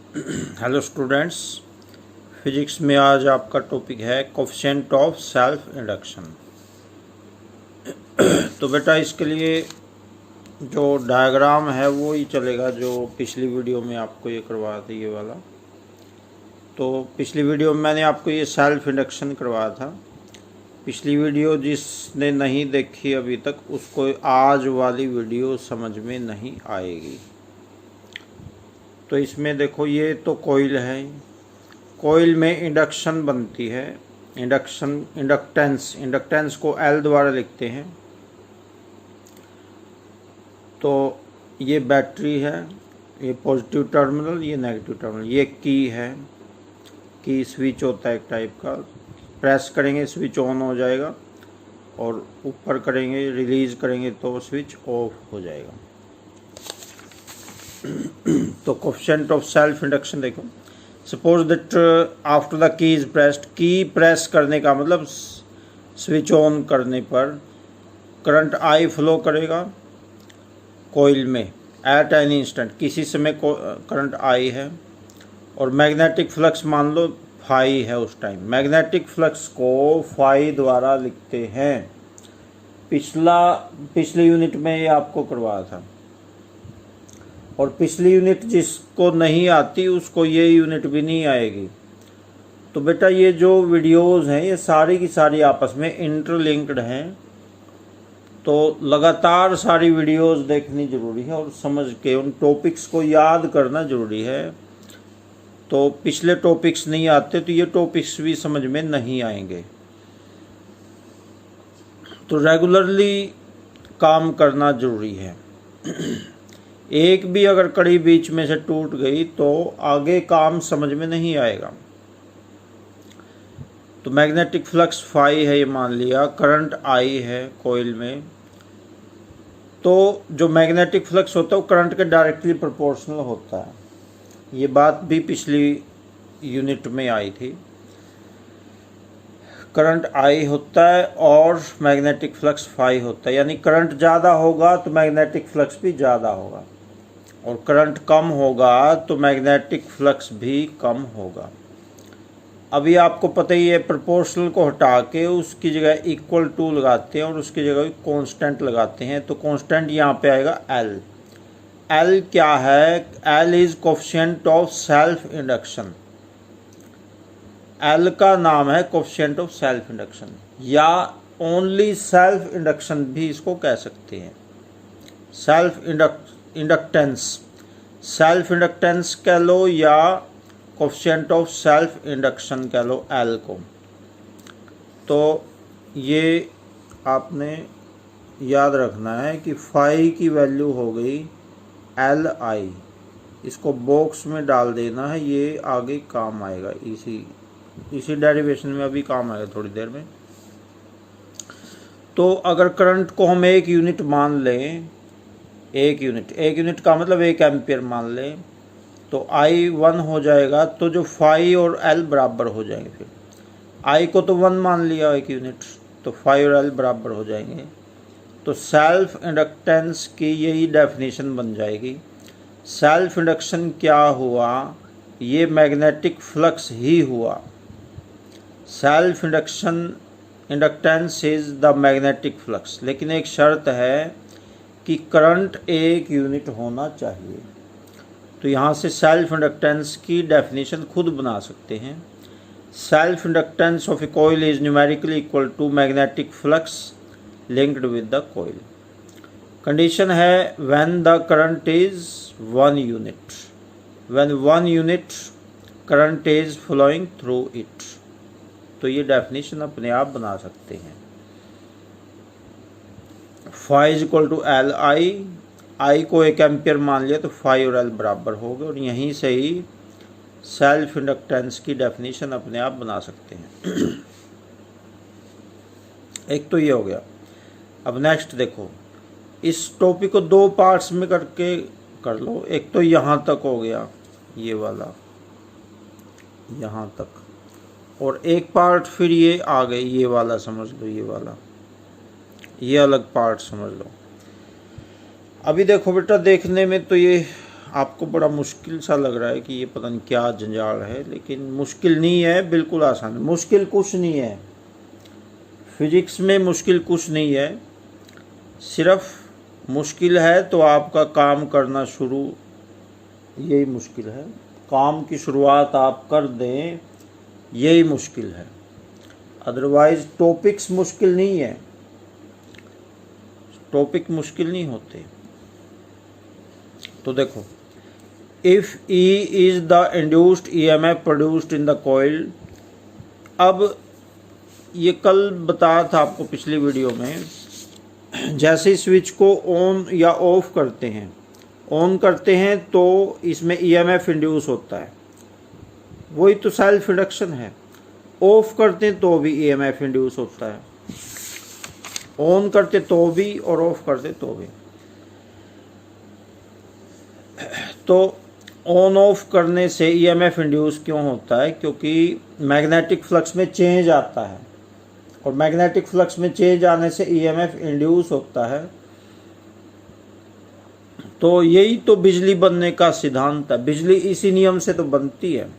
Hello students, physics में आज आपका टॉपिक है कोफिशिएंट ऑफ सेल्फ इंडक्शन। तो बेटा इसके लिए जो डायग्राम है वो ही चलेगा जो पिछली वीडियो में आपको ये करवाया था, ये वाला। तो पिछली वीडियो में मैंने आपको ये सेल्फ इंडक्शन करवाया था। पिछली वीडियो जिसने नहीं देखी अभी तक उसको आज वाली वीडियो समझ में नहीं आएगी। तो इसमें देखो, ये तो कॉइल है, कॉइल में इंडक्शन बनती है। इंडक्टेंस को L द्वारा लिखते हैं। तो ये बैटरी है, ये पॉजिटिव टर्मिनल, ये नेगेटिव टर्मिनल। ये की है, की स्विच होता है एक टाइप का। प्रेस करेंगे स्विच ऑन हो जाएगा और ऊपर करेंगे रिलीज करेंगे तो स्विच ऑफ हो जाएगा। तो कोफिशिएंट ऑफ सेल्फ इंडक्शन देखो, suppose that after the key is pressed, की प्रेस करने का मतलब स्विच ऑन करने पर करंट आई फ्लो करेगा कॉइल में एट एनी इंस्टेंट, किसी समय करंट आई है। और मैग्नेटिक फ्लक्स मान लो फाई है उस टाइम। मैग्नेटिक फ्लक्स को फाई द्वारा लिखते हैं। पिछले यूनिट में ये आपको करवाया था, और पिछली यूनिट जिसको नहीं आती उसको ये यूनिट भी नहीं आएगी। तो बेटा ये जो वीडियोस हैं ये सारी की सारी आपस में इंटरलिंक्ड हैं। तो लगातार सारी वीडियोस देखनी ज़रूरी है और समझ के उन टॉपिक्स को याद करना ज़रूरी है। तो पिछले टॉपिक्स नहीं आते तो ये टॉपिक्स भी समझ में नहीं आएंगे। तो रेगुलरली काम करना ज़रूरी है। एक भी अगर कड़ी बीच में से टूट गई तो आगे काम समझ में नहीं आएगा। तो मैग्नेटिक फ्लक्स फाई है, ये मान लिया, करंट आई है कॉइल में। तो जो मैग्नेटिक फ्लक्स होता है वो करंट के डायरेक्टली प्रोपोर्शनल होता है। ये बात भी पिछली यूनिट में आई थी। करंट आई होता है और मैग्नेटिक फ्लक्स फाई होता है, यानी करंट ज़्यादा होगा तो मैग्नेटिक फ्लक्स भी ज़्यादा होगा, और करंट कम होगा तो मैग्नेटिक फ्लक्स भी कम होगा। अभी आपको पता ही है, प्रोपोर्शनल को हटा के उसकी जगह इक्वल टू लगाते हैं और उसकी जगह कांस्टेंट लगाते हैं। तो कांस्टेंट यहाँ पे आएगा L। L क्या है? L is coefficient of self induction. L का नाम है कोफिशिएंट ऑफ सेल्फ इंडक्शन, या ओनली सेल्फ इंडक्शन भी इसको कह सकते हैं। सेल्फ इंडक्टेंस, सेल्फ इंडक्टेंस कह लो या कोफिशिएंट ऑफ सेल्फ इंडक्शन कह लो L को। तो ये आपने याद रखना है कि फाई की वैल्यू हो गई Li। इसको बॉक्स में डाल देना है, ये आगे काम आएगा, इसी डेरिवेशन में अभी काम आएगा थोड़ी देर में। तो अगर करंट को हम एक यूनिट मान लें, एक यूनिट का मतलब 1 एम्पियर मान लें, तो I 1 हो जाएगा। तो जो फाई और L बराबर हो जाएंगे। फिर I को तो 1 मान लिया 1 यूनिट, तो फाई और L बराबर हो जाएंगे। तो सेल्फ इंडक्टेंस की यही डेफिनेशन बन जाएगी। सेल्फ इंडक्शन क्या हुआ? ये मैग्नेटिक फ्लक्स ही हुआ। Self inductance is the magnetic flux, लेकिन एक शर्त है कि करंट 1 यूनिट होना चाहिए। तो यहाँ से सेल्फ इंडक्टेंस की डेफिनेशन खुद बना सकते हैं। Self inductance of a coil is numerically equal to magnetic flux linked with the coil. Condition है when the current is 1 unit, when 1 unit current is flowing through it. तो ये definition अपने आप बना सकते हैं। Phi is equal to L I को 1 ampere मान लिया तो फाई और L बराबर हो गए, और यहीं से ही सेल्फ इंडक्टेंस की डेफिनेशन अपने आप बना सकते हैं। एक तो ये हो गया। अब नेक्स्ट देखो, इस टॉपिक को 2 पार्ट्स में करके कर लो। एक तो यहाँ तक हो गया, ये वाला यहाँ तक, और एक पार्ट फिर ये आ गई, ये वाला समझ लो, ये वाला, ये अलग पार्ट समझ लो। अभी देखो बेटा, देखने में तो ये आपको बड़ा मुश्किल सा लग रहा है कि ये पता नहीं क्या जंजाल है, लेकिन मुश्किल नहीं है, बिल्कुल आसान है। मुश्किल कुछ नहीं है, फिजिक्स में मुश्किल कुछ नहीं है, सिर्फ मुश्किल है तो आपका काम करना शुरू, यही मुश्किल है। काम की शुरुआत आप कर दें, यही मुश्किल है। अदरवाइज टॉपिक्स मुश्किल नहीं है, टॉपिक मुश्किल नहीं होते। तो देखो, if E is the induced EMF produced in the coil. अब ये कल बताया था आपको पिछली वीडियो में, जैसे स्विच को ऑन या ऑफ करते हैं, ऑन करते हैं तो इसमें EMF इंड्यूस होता है, वही तो सेल्फ इंडक्शन है। ऑफ करते हैं तो भी EMF इंड्यूस होता है, ऑन करते तो भी और ऑफ करते तो भी। तो ऑन ऑफ करने से EMF इंड्यूस क्यों होता है? क्योंकि मैग्नेटिक फ्लक्स में चेंज आता है, और मैग्नेटिक फ्लक्स में चेंज आने से EMF इंड्यूस होता है। तो यही तो बिजली बनने का सिद्धांत है, बिजली इसी नियम से तो बनती है।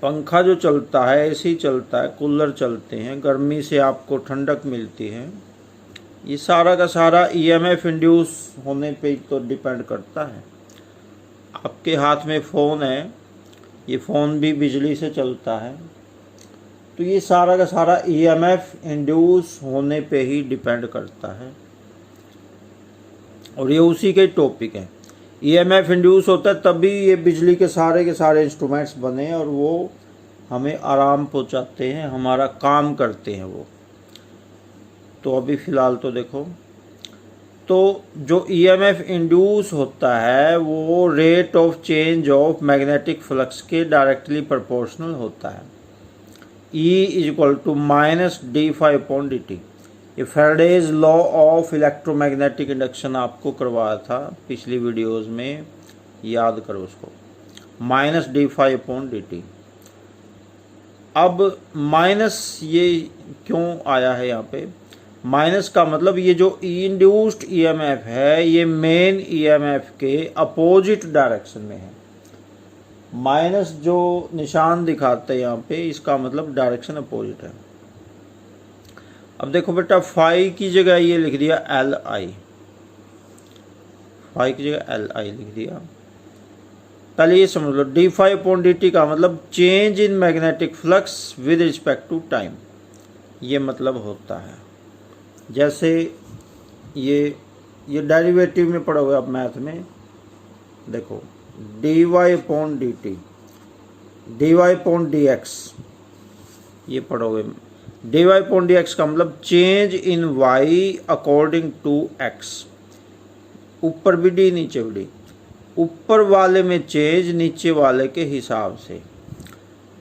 पंखा जो चलता है, एसी चलता है, कूलर चलते हैं, गर्मी से आपको ठंडक मिलती है, ये सारा का सारा EMF इंड्यूस होने पे तो डिपेंड करता है। आपके हाथ में फ़ोन है, ये फ़ोन भी बिजली से चलता है, तो ये सारा का सारा EMF इंड्यूस होने पे ही डिपेंड करता है। और ये उसी के टॉपिक है, EMF इंड्यूस होता है तभी ये बिजली के सारे इंस्ट्रूमेंट्स बने और वो हमें आराम पहुंचाते हैं, हमारा काम करते हैं वो। तो अभी फ़िलहाल तो देखो, तो जो EMF इंड्यूस होता है वो rate of change of magnetic flux के डायरेक्टली प्रोपोर्शनल होता है। E is equal to -d∅/dt। ये Faraday's law of electromagnetic induction आपको करवाया था पिछली वीडियोस में, याद करो उसको, -d∅/dt। अब माइनस ये क्यों आया है यहाँ पे? माइनस का मतलब ये जो इंड्यूस्ड EMF है ये मेन EMF के अपोजिट डायरेक्शन में है। माइनस जो निशान दिखाते हैं यहाँ पे, इसका मतलब डायरेक्शन अपोजिट है। अब देखो बेटा, फाई की जगह ये लिख दिया Li, फाई की जगह Li लिख दिया। पहले ये समझ लो, d∅/dt का मतलब change in magnetic flux with respect to time, ये मतलब होता है। जैसे ये डेरिवेटिव में पढ़ोगे आप मैथ में, देखो dy/dt, dy/dx, ये पढ़ोगे। dy/dx का मतलब change in y according to x, ऊपर भी d नीचे भी d, ऊपर वाले में चेंज नीचे वाले के हिसाब से।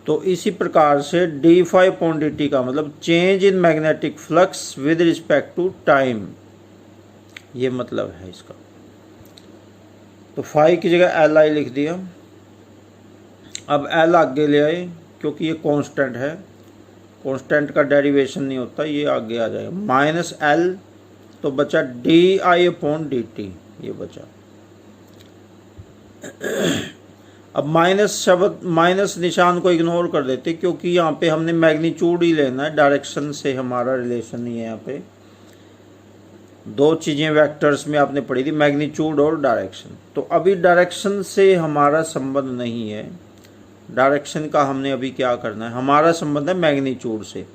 तो इसी प्रकार से d∅/dt का मतलब change in magnetic flux with respect to time, ये मतलब है इसका। तो फाई की जगह Li लिख दिया। अब L आगे ले आए क्योंकि ये कांस्टेंट है, कांस्टेंट का डेरिवेशन नहीं होता, ये आगे आ जाएगा -L, तो बचा di/dt, ये बचा। अब माइनस शब्द, माइनस निशान को इग्नोर कर देते क्योंकि यहाँ पे हमने मैग्नीट्यूड ही लेना है, डायरेक्शन से हमारा रिलेशन नहीं है। यहाँ पे दो चीज़ें वेक्टर्स में आपने पढ़ी थी, मैग्नीट्यूड और डायरेक्शन। तो अभी डायरेक्शन से हमारा संबंध नहीं है, डायरेक्शन का हमने अभी क्या करना है, हमारा संबंध है मैग्नीट्यूड से,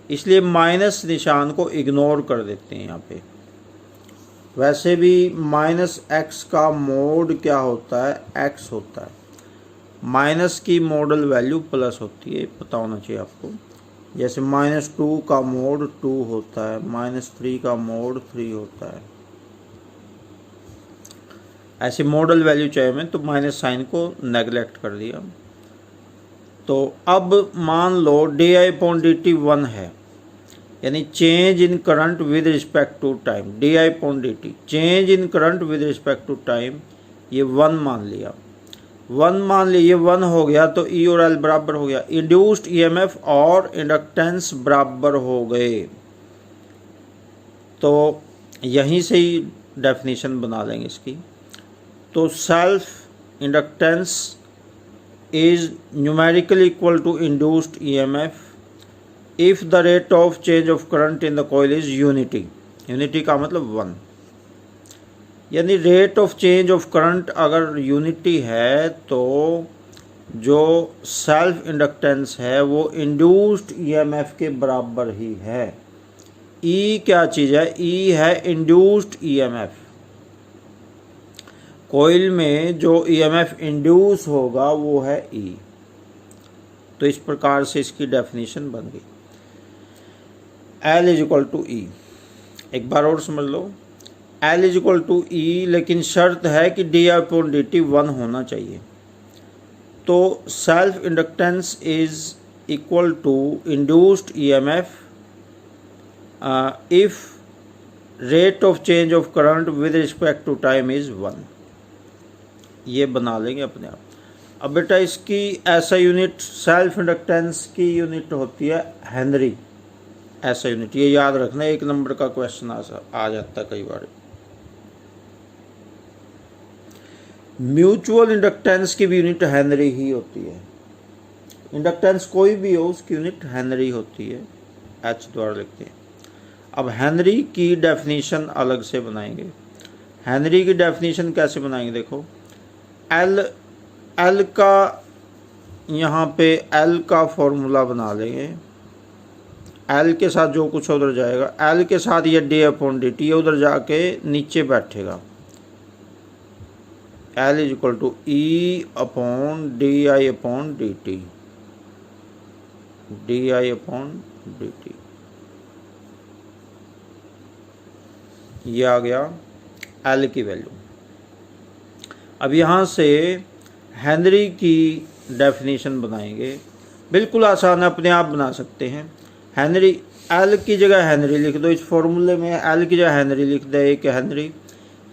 इसलिए माइनस निशान को इग्नोर कर देते हैं यहाँ पे। वैसे भी -x का मोड क्या होता है, x होता है। माइनस की मॉडल वैल्यू प्लस होती है, पता होना चाहिए आपको। जैसे -2 का मोड 2 होता है, -3 का मोड 3 होता है। ऐसे मॉडल वैल्यू चाहिए में, तो माइनस साइन को नेगलेक्ट कर दिया। तो अब मान लो di/dt 1 है, यानी change in current with respect to time. di/dt change in current with respect to time, ये 1 मान लिया। 1 मान लिया, ये 1 हो गया तो E और L बराबर हो गया। इंड्यूस्ड EMF और इंडक्टेंस बराबर हो गए, तो यहीं से ही डेफिनेशन बना लेंगे इसकी। तो self inductance is numerically equal to induced EMF if the rate of change of current in the coil is unity. Unity का मतलब 1, यानी rate of change of current अगर यूनिटी है तो जो सेल्फ इंडक्टेंस है वो इंड्यूस्ड ईएमएफ के बराबर ही है। ई क्या चीज़ है? ई है इंड्यूस्ड ईएमएफ। कॉइल में जो ईएमएफ इंड्यूस होगा वो है ई। तो इस प्रकार से इसकी डेफिनेशन बन गई, L is equal to E. एक बार और समझ लो, L is equal to E, लेकिन शर्त है कि di/dt 1 होना चाहिए। तो self inductance is equal to induced EMF if rate of change of current with respect to time is 1। ये बना लेंगे अपने आप। अब बेटा इसकी ऐसा यूनिट, सेल्फ इंडक्टेंस की यूनिट होती है हेनरी, ऐसा यूनिट, ये याद रखना, 1 नंबर का क्वेश्चन आ जाता है कई बार। म्यूचुअल इंडक्टेंस की भी यूनिट हेनरी ही होती है। इंडक्टेंस कोई भी हो उसकी यूनिट हेनरी होती है, एच द्वारा लिखते हैं। अब हेनरी की डेफिनेशन अलग से बनाएंगे। हेनरी की डेफिनेशन कैसे बनाएंगे? देखो, एल का यहाँ पे एल का फॉर्मूला बना लेंगे। एल के साथ जो कुछ उधर जाएगा, एल के साथ ये d/dt ये उधर जाके नीचे बैठेगा। L is equal to E upon di/dt, di/dt। ये आ गया L की वैल्यू। अब यहाँ से हेनरी की डेफिनेशन बनाएंगे। बिल्कुल आसान है, अपने आप बना सकते हैं। हेनरी, L की जगह हेनरी लिख दो। इस फॉर्मूले में L की जगह हेनरी लिख दे, 1 हेनरी।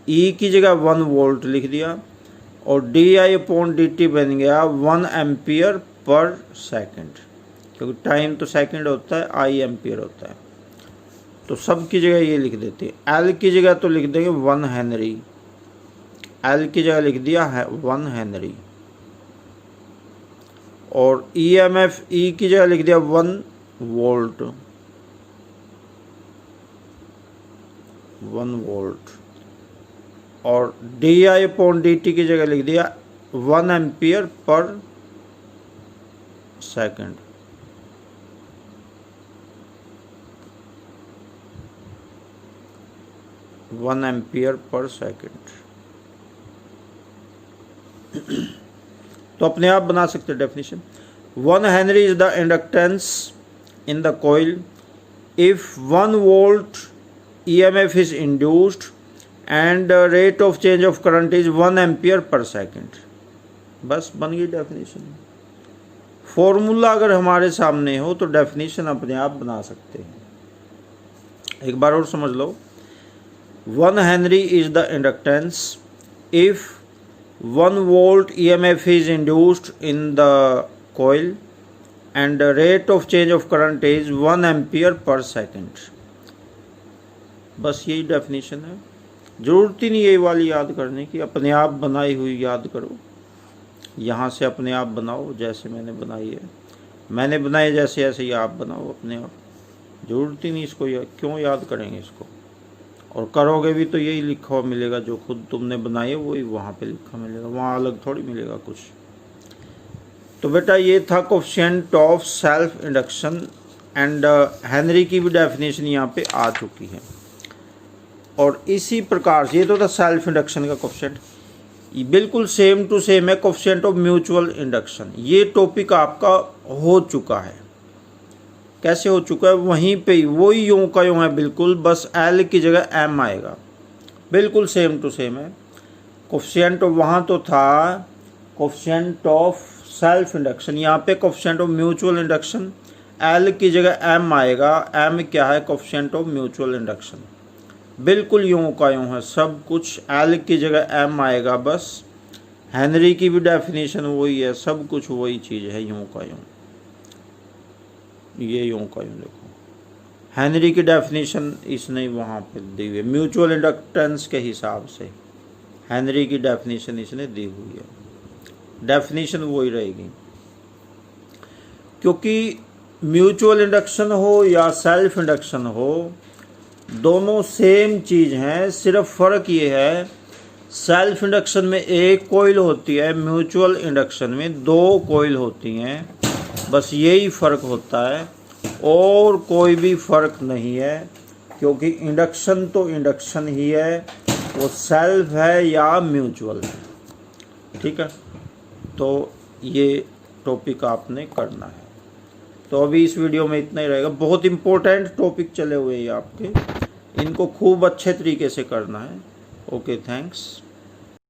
E की जगह 1 वोल्ट लिख दिया और di/dt बन गया 1 एम्पियर पर सेकंड, क्योंकि टाइम तो सेकंड होता है, I एम्पियर होता है। तो सब की जगह ये लिख देते हैं। L की जगह तो लिख देंगे 1 हेनरी, L की जगह लिख दिया है 1 हेनरी। और EMF E की जगह लिख दिया 1 वोल्ट, 1 वोल्ट। और di/dt की जगह लिख दिया 1 ampere per second. One ampere per second. तो अपने आप बना सकते definition. 1 Henry is the inductance in the coil if 1 volt EMF is induced and rate of change of current is 1 ampere per second. बस बन गई डेफिनेशन। फॉर्मूला अगर हमारे सामने हो तो डेफिनेशन अपने आप बना सकते हैं। एक बार और समझ लो, 1 Henry is the inductance if 1 volt EMF is induced in the coil and the rate of change of current is 1 ampere per second. बस यही डेफिनेशन है। ज़रूरत ही नहीं ये वाली याद करने की, अपने आप बनाई हुई याद करो। यहाँ से अपने आप बनाओ जैसे मैंने बनाई है, मैंने बनाए जैसे ऐसे ही आप बनाओ अपने आप। ज़रूरत ही नहीं इसको, क्यों याद करेंगे इसको। और करोगे भी तो यही लिखा हुआ मिलेगा, जो खुद तुमने बनाई है वही वहाँ पे लिखा मिलेगा, वहाँ अलग थोड़ी मिलेगा कुछ। तो बेटा ये था coefficient of self induction and Henry की भी डेफिनेशन यहाँ पे आ चुकी है। और इसी प्रकार से ये तो था सेल्फ इंडक्शन का कोएफिशिएंट, बिल्कुल सेम टू सेम है कोएफिशिएंट ऑफ म्यूचुअल इंडक्शन। ये टॉपिक आपका हो चुका है। कैसे हो चुका है? वहीं पे ही वही यूं का यूं है बिल्कुल, बस L की जगह M आएगा। बिल्कुल सेम टू सेम है। कोएफिशिएंट वहाँ तो था कोएफिशिएंट ऑफ सेल्फ इंडक्शन, यहाँ पे coefficient of mutual induction, L की जगह M आएगा। M क्या है? Coefficient of mutual induction. बिल्कुल यूं का यूं है सब कुछ, L की जगह M आएगा बस। हेनरी की भी डेफिनेशन वही है, सब कुछ वही चीज़ है, यूं का यूं। ये यूं का यूं देखो, हेनरी की डेफिनेशन इसने वहाँ पे दी हुई है म्यूचुअल इंडक्टेंस के हिसाब से। हेनरी की डेफिनेशन इसने दी हुई है, डेफिनेशन वही रहेगी। क्योंकि म्यूचुअल इंडक्शन हो या सेल्फ इंडक्शन हो, दोनों सेम चीज़ हैं, सिर्फ फ़र्क ये है सेल्फ इंडक्शन में एक कोइल होती है, म्यूचुअल इंडक्शन में दो कोइल होती हैं, बस यही फ़र्क होता है और कोई भी फ़र्क नहीं है। क्योंकि इंडक्शन तो इंडक्शन ही है, वो सेल्फ है या म्यूचुअल है, ठीक है। तो ये टॉपिक आपने करना है। तो अभी इस वीडियो में इतना ही रहेगा। बहुत इम्पोर्टेंट टॉपिक चले हुए हैं आपके, इनको खूब अच्छे तरीके से करना है। Okay, thanks.